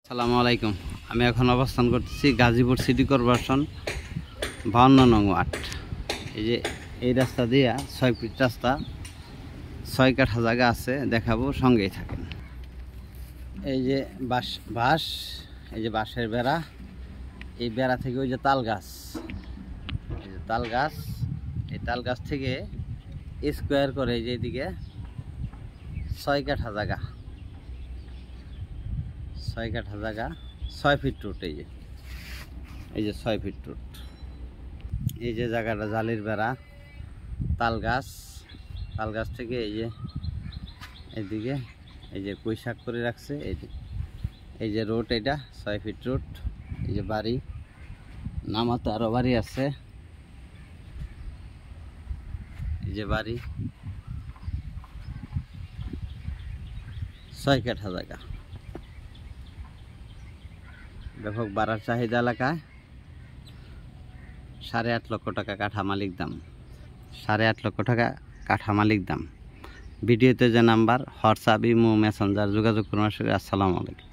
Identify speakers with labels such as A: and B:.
A: আসসালামু আলাইকুম। আমি এখন অবস্থান করতেছি গাজীপুর সিটি কর্পোরেশন 52 নং ওয়ার্ড। এই যে এই রাস্তা দিয়া 6 ফিট রাস্তা, 6 কাঠা জায়গা আছে, দেখাবো, সঙ্গেই থাকেন। এই যে বাঁশ, এই যে বাঁশের বেড়া, এই বেড়া থেকে ওই যে তাল গাছ, এই যে তাল গাছ, এই তাল গাছ থেকে স্কোয়ার করে এই যে এদিকে 6 কাঠা জায়গা, 6 কাঠা জায়গা, 6 ফিট রুট। এই যে 6 ফিট রুট। এই যে জায়গাটা জালির বেড়া, তাল গাছ থেকে এই যে এইদিকে এই যে পুঁইশাক করে রাখছে। এই যে রোড, এটা 6 ফিট রোড। এই যে বাড়ি, নামাতে আরো বাড়ি আছে। এই যে বাড়ি, 6 কাঠা জায়গা, ব্যাপক বাড়ার চাহিদা এলাকায়। 8.5 লক্ষ টাকা কাঠা মালিক দাম, 8.5 লক্ষ টাকা কাঠা মালিক দাম। ভিডিওতে যে নাম্বার, হোয়াটসঅ্যাপ, ইমো, মেসেঞ্জার যোগাযোগ করুন। আসসালামু আলাইকুম।